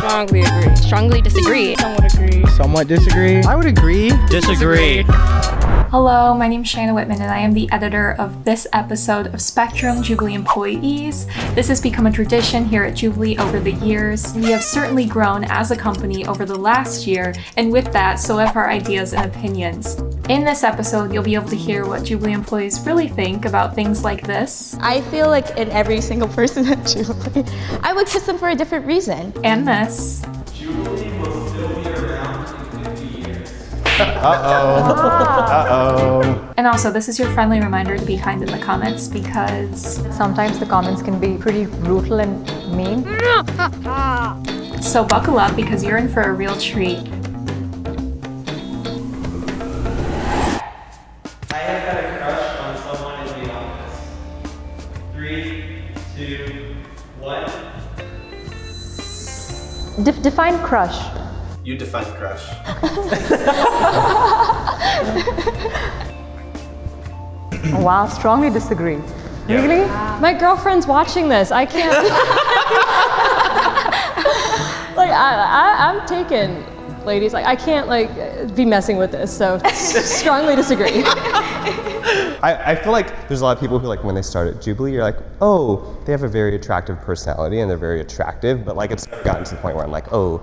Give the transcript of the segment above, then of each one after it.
Strongly agree. Strongly disagree. Somewhat agree. Somewhat disagree. I would agree. Disagree. Hello, my name is Shayna Whitman and I am the editor of this episode of Spectrum Jubilee Employees. This has become a tradition here at Jubilee over the years. We have certainly grown as a company over the last year, and with that, so have our ideas and opinions. In this episode, you'll be able to hear what Jubilee employees really think about things like this. I feel like in every single person at Jubilee, I would kiss them for a different reason. And this. Jubilee will still be around in 50 years. Uh-oh. And also, this is your friendly reminder to be kind in the comments because sometimes the comments can be pretty brutal and mean. So buckle up because you're in for a real treat. I have had a crush on someone in the office. 3, 2, 1. Define crush. You define crush. Wow, strongly disagree. Yeah. Really? My girlfriend's watching this. I can't. Like, I'm taken, ladies. Like, I can't be messing with this. So, strongly disagree. I feel like there's a lot of people who, like, when they start at Jubilee, you're like, oh, they have a very attractive personality and they're very attractive. But like, it's gotten to the point where I'm like, oh,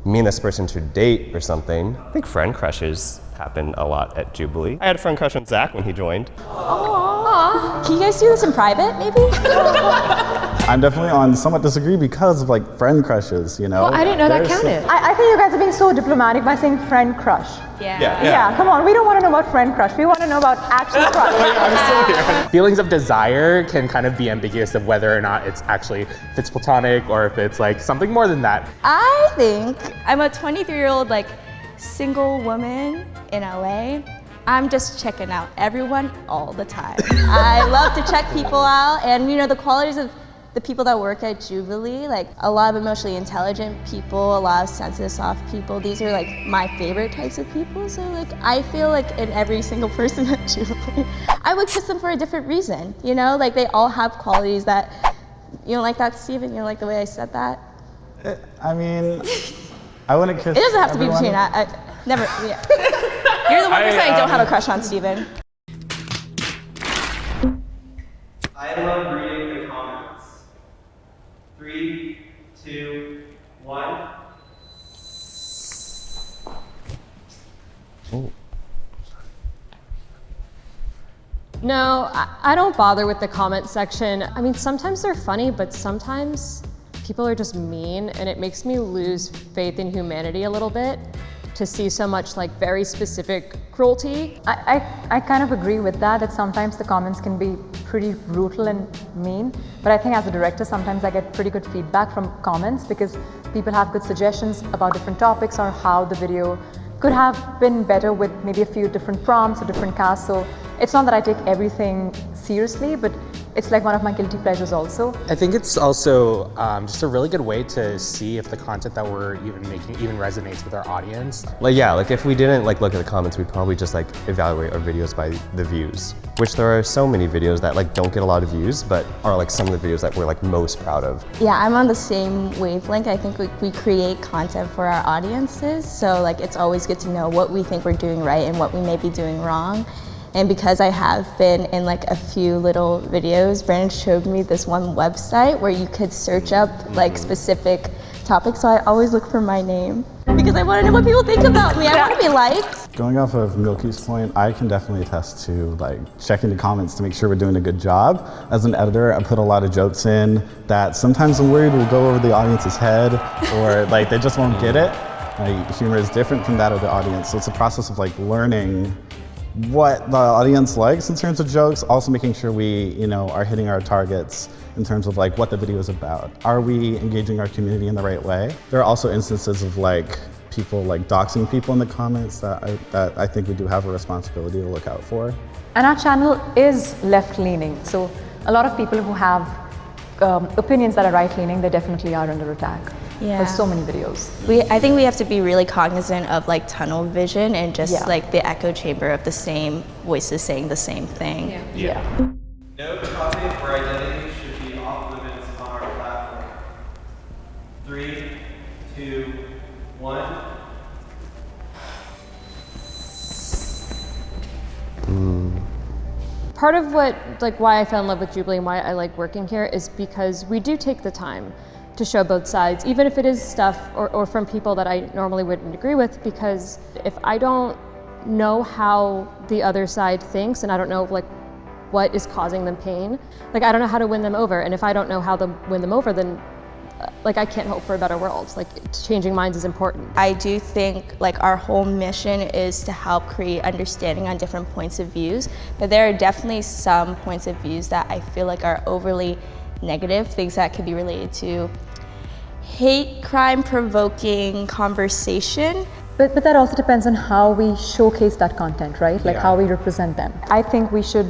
me and this person should date or something. I think friend crushes happen a lot at Jubilee. I had a friend crush on Zach when he joined. Aww. Can you guys do this in private, maybe? I'm definitely on somewhat disagree because of like friend crushes, you know? Well, I didn't know that counted. I think you guys are being so diplomatic by saying friend crush. Yeah. Come on, we don't want to know about friend crush. We want to know about actual crush. I'm still here. Feelings of desire can kind of be ambiguous of whether or not it's actually, if it's platonic or if it's like something more than that. I think I'm a 23-year-old single woman in LA. I'm just checking out everyone all the time. I love to check people out, and the qualities of the people that work at Jubilee, a lot of emotionally intelligent people, a lot of sensitive, soft people. These are my favorite types of people. So I feel in every single person at Jubilee, I would kiss them for a different reason. They all have qualities that, you don't like that, Steven? You don't like the way I said that? I mean, I wouldn't kiss It doesn't have everyone. to be between I never, yeah. You're the one person I don't have a crush on, Steven. I love reading the comments. 3, 2, 1. No, I don't bother with the comment section. I mean, sometimes they're funny, but sometimes people are just mean, and it makes me lose faith in humanity a little bit to see so much very specific cruelty. I kind of agree with that sometimes the comments can be pretty brutal and mean, but I think as a director sometimes I get pretty good feedback from comments because people have good suggestions about different topics or how the video could have been better with maybe a few different prompts or different casts. So it's not that I take everything seriously, but it's one of my guilty pleasures also. I think it's also just a really good way to see if the content that we're even making even resonates with our audience. If we didn't look at the comments, we'd probably just evaluate our videos by the views, which there are so many videos that don't get a lot of views, but are some of the videos that we're most proud of. Yeah, I'm on the same wavelength. I think we create content for our audiences, so it's always good to know what we think we're doing right and what we may be doing wrong. And because I have been in a few little videos, Brandon showed me this one website where you could search up specific topics. So I always look for my name because I want to know what people think about me. I want to be liked. Going off of Milky's point, I can definitely attest to checking the comments to make sure we're doing a good job. As an editor, I put a lot of jokes in that sometimes I'm worried will go over the audience's head or they just won't get it. Humor is different from that of the audience, so it's a process of learning what the audience likes in terms of jokes, also making sure we, are hitting our targets in terms of what the video is about. Are we engaging our community in the right way? There are also instances of people doxing people in the comments that I think we do have a responsibility to look out for. And our channel is left-leaning, so a lot of people who have opinions that are right-leaning, they definitely are under attack. Yeah. There's so many videos. I think we have to be really cognizant of tunnel vision and just the echo chamber of the same voices saying the same thing. Yeah. No topic or identity should be off limits on our platform. 3, 2, part of why I fell in love with Jubilee and why I like working here is because we do take the time to show both sides, even if it is stuff or from people that I normally wouldn't agree with, because if I don't know how the other side thinks and I don't know what is causing them pain, I don't know how to win them over. And if I don't know how to win them over, then I can't hope for a better world. Changing minds is important. I do think our whole mission is to help create understanding on different points of views, but there are definitely some points of views that I feel are overly negative, things that could be related to hate crime provoking conversation. But that also depends on how we showcase that content, right? How we represent them. I think we should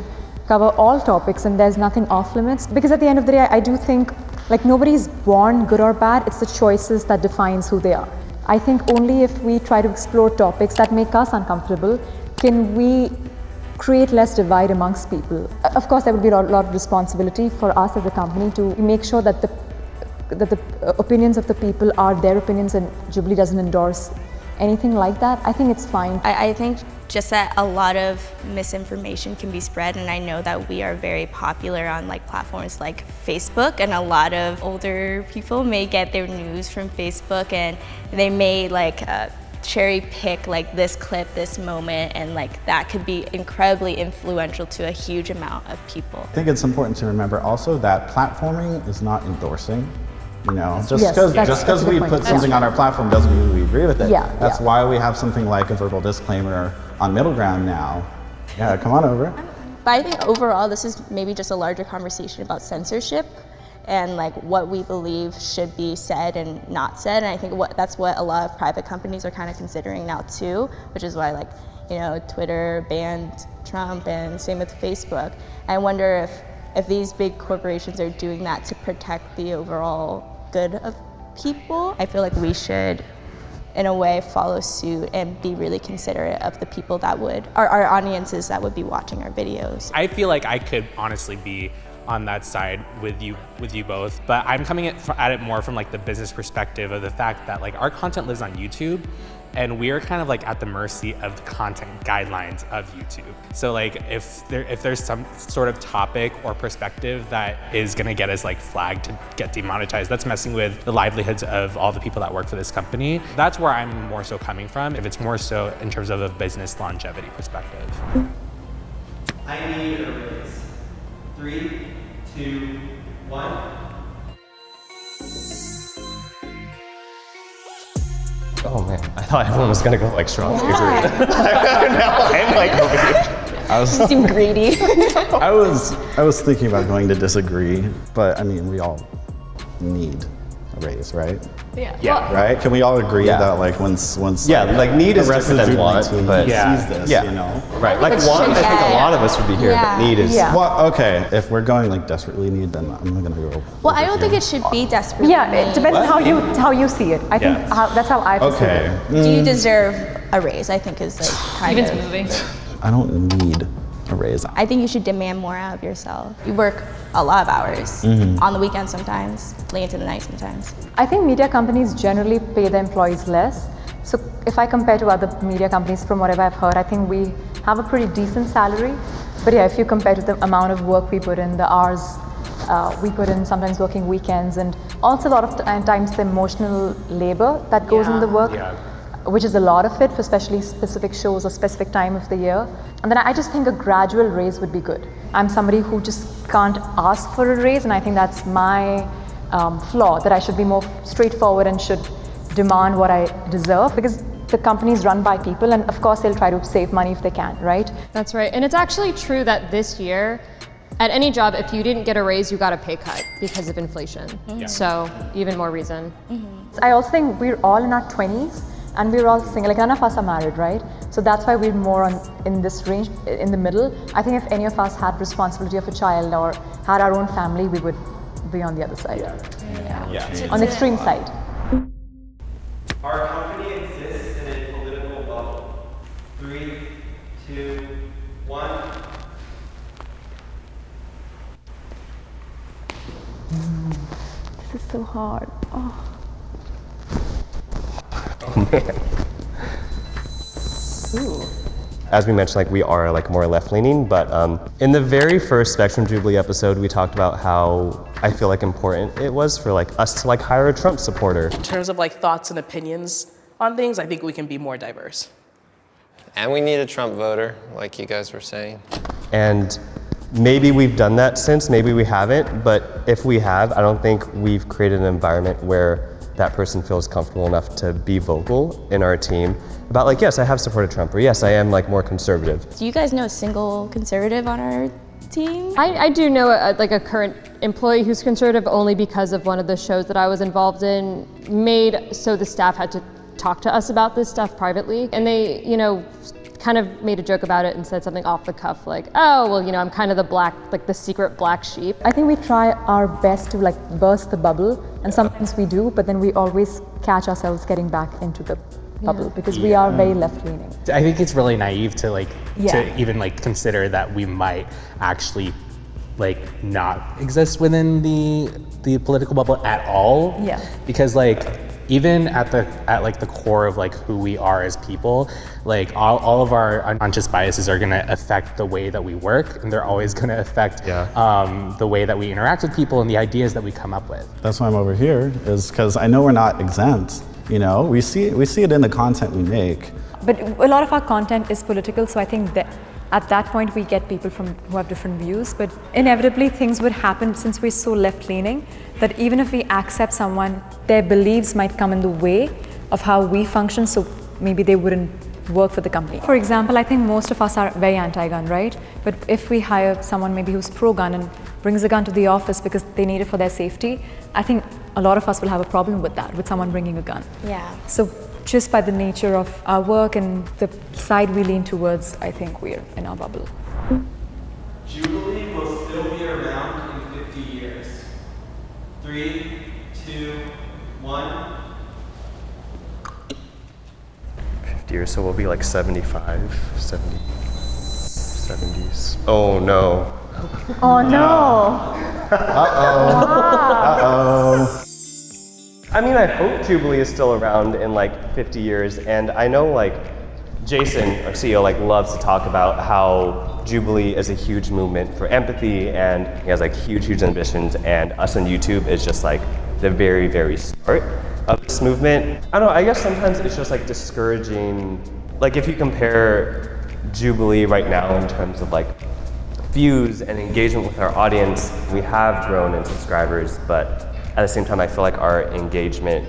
cover all topics and there's nothing off limits, because at the end of the day, I do think nobody's born good or bad, it's the choices that defines who they are. I think only if we try to explore topics that make us uncomfortable can we create less divide amongst people. Of course, there would be a lot of responsibility for us as a company to make sure that the opinions of the people are their opinions and Jubilee doesn't endorse anything like that. I think it's fine. I think just that a lot of misinformation can be spread, and I know that we are very popular on platforms like Facebook, and a lot of older people may get their news from Facebook and they may cherry pick this clip, this moment, and that could be incredibly influential to a huge amount of people. I think it's important to remember also that platforming is not endorsing. Just Yes, because we point. put something on our platform doesn't mean we agree with it. Yeah, That's yeah. why we have something like a verbal disclaimer on Middle Ground now. Yeah, come on over. But I think overall this is maybe just a larger conversation about censorship and what we believe should be said and not said. And I think that's what a lot of private companies are kind of considering now too, which is why Twitter banned Trump and same with Facebook. I wonder if these big corporations are doing that to protect the overall good of people. I feel we should, in a way, follow suit and be really considerate of the people that our audiences that would be watching our videos. I feel I could honestly be on that side with you both, but I'm coming at it more from the business perspective of the fact that our content lives on YouTube, and we're kind of at the mercy of the content guidelines of YouTube. So if there's some sort of topic or perspective that is gonna get us flagged to get demonetized, that's messing with the livelihoods of all the people that work for this company. That's where I'm more so coming from, if it's more so in terms of a business longevity perspective. I need a raise. 3, 2, 1. Oh man, I thought everyone was gonna go strong. Now I'm over here. I was Seem greedy. I was thinking about going to disagree, but I mean we all need a raise, right? Yeah. Right? Can we all agree Yeah. that once need is the rest of different the than want, Jubilee team but sees this, yeah. Right. Want, I think a lot of us would be here, but need is Well, okay. If we're going desperately need, then I'm gonna go. Well, I don't think it should be desperately. Yeah, it depends on how you see it. I think that's how I perceive Okay. it. Do you deserve a raise? I think is kind Steven's of. moving. I don't need a raise. I think you should demand more out of yourself. You work a lot of hours, on the weekends sometimes, late into the night sometimes. I think media companies generally pay their employees less. So if I compare to other media companies, from whatever I've heard, I think we have a pretty decent salary. But yeah, if you compare to the amount of work we put in, the hours we put in, sometimes working weekends, and also a lot of times the emotional labor that goes in the work, which is a lot of it for especially specific shows or specific time of the year. And then I just think a gradual raise would be good. I'm somebody who just can't ask for a raise, and I think that's my flaw, that I should be more straightforward and should demand what I deserve, because the company is run by people, and of course they'll try to save money if they can, right? That's right. And it's actually true that this year, at any job, if you didn't get a raise, you got a pay cut because of inflation. So even more reason. I also think we're all in our 20s and we're all single, none of us are married, right? So that's why we're more in this range, in the middle. I think if any of us had responsibility of a child or had our own family, we would be on the other side. On the extreme side. Our company exists in a political bubble. 3, 2, 1. This is so hard. as we mentioned, like we are like more left-leaning, but in the very first Spectrum Jubilee episode, we talked about how I feel like important it was for like us to like hire a Trump supporter. In terms of like thoughts and opinions on things, I think we can be more diverse. And we need a Trump voter, like you guys were saying. And maybe we've done that since, maybe we haven't, but if we have, I don't think we've created an environment where that person feels comfortable enough to be vocal in our team about like, yes, I have supported Trump, or yes, I am like more conservative. Do you guys know a single conservative on our team? I do know like a current employee who's conservative only because of one of the shows that I was involved in made so the staff had to talk to us about this stuff privately, and they, you know, kind of made a joke about it and said something off the cuff like, oh, well, you know, I'm kind of the black, like the secret black sheep. I think we try our best to like burst the bubble, and sometimes we do, but then we always catch ourselves getting back into the bubble because we are very left-leaning. I think it's really naive to like Yeah. to even like consider that we might actually like not exist within the political bubble at all. Yeah. Because like even at like the core of like who we are as people, like all of our unconscious biases are gonna affect the way that we work, and they're always gonna affect the way that we interact with people and the ideas that we come up with. That's why I'm over here, is because I know we're not exempt. You know, we see it in the content we make. But a lot of our content is political, so I think that at that point we get people who have different views, but inevitably things would happen since we're so left-leaning that even if we accept someone, their beliefs might come in the way of how we function, so maybe they wouldn't work for the company. For example, I think most of us are very anti-gun, right? But if we hire someone maybe who's pro-gun and brings a gun to the office because they need it for their safety, I think a lot of us will have a problem with that, with someone bringing a gun. Yeah. So just by the nature of our work and the side we lean towards, I think we're in our bubble. Jubilee will still be around in 50 years. 3, 2, 1. 50 years, so we'll be like 75, 70, 70s. Oh no. Oh no. I mean, I hope Jubilee is still around in like 50 years, and I know like Jason, our CEO, like loves to talk about how Jubilee is a huge movement for empathy, and he has like huge ambitions, and us on YouTube is just like the very, very start of this movement. I don't know, I guess sometimes it's just like discouraging, like if you compare Jubilee right now in terms of like views and engagement with our audience, we have grown in subscribers, but at the same time, I feel like our engagement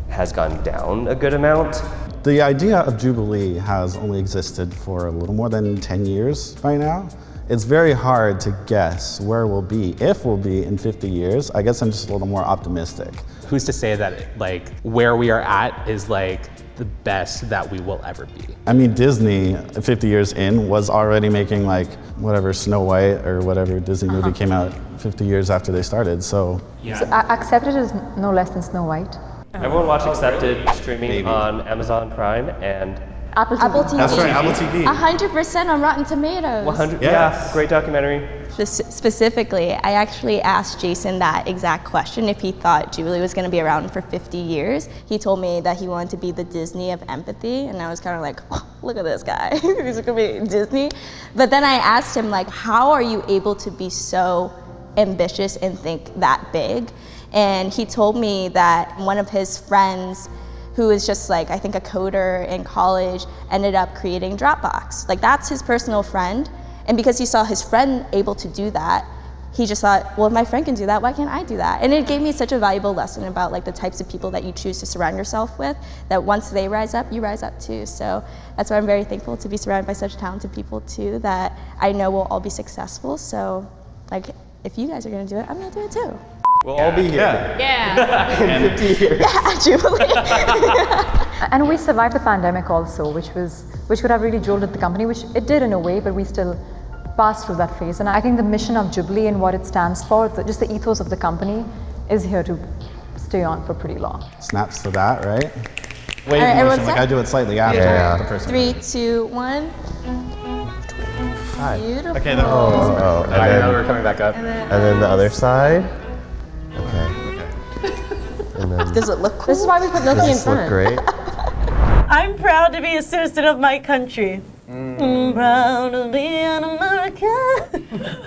has gone down a good amount. The idea of Jubilee has only existed for a little more than 10 years by now. It's very hard to guess where we'll be, if we'll be in 50 years. I guess I'm just a little more optimistic. Who's to say that like where we are at is like the best that we will ever be? I mean, Disney, 50 years in, was already making like whatever Snow White or whatever Disney movie came out 50 years after they started, so. Yeah. So Accepted is no less than Snow White. Everyone watch Accepted streaming on Amazon Prime and Apple TV. Apple TV. That's right, Apple TV. 100% on Rotten Tomatoes. 100. Yes. Yeah, great documentary. Specifically, I actually asked Jason that exact question, if he thought Jubilee was going to be around for 50 years. He told me that he wanted to be the Disney of empathy, and I was kind of like, oh, look at this guy, he's going to be Disney. But then I asked him, like, how are you able to be so ambitious and think that big? And he told me that one of his friends, who is just like, I think a coder in college, ended up creating Dropbox. Like, that's his personal friend. And because he saw his friend able to do that, he just thought, well, if my friend can do that, why can't I do that? And it gave me such a valuable lesson about like the types of people that you choose to surround yourself with, that once they rise up, you rise up too. So that's why I'm very thankful to be surrounded by such talented people too, that I know will all be successful. So like, if you guys are gonna do it, I'm gonna do it too. We'll all be here. Yeah. In 50 years. Yeah, Jubilee. And we survived the pandemic also, which could have really jolted the company, which it did in a way, but we still passed through that phase. And I think the mission of Jubilee and what it stands for, just the ethos of the company, is here to stay on for pretty long. Snaps to that, right? Wave right, everyone motion, like set? I do it slightly after Yeah. the person. 3, 2, 1. Hi. Beautiful. Okay, then. Oh, and I know then, we're coming back up. and then the other side. Okay. And then Does it look cool? This is why we put Milky in does this look front. great? I'm proud to be a citizen of my country. I'm proud to be an American.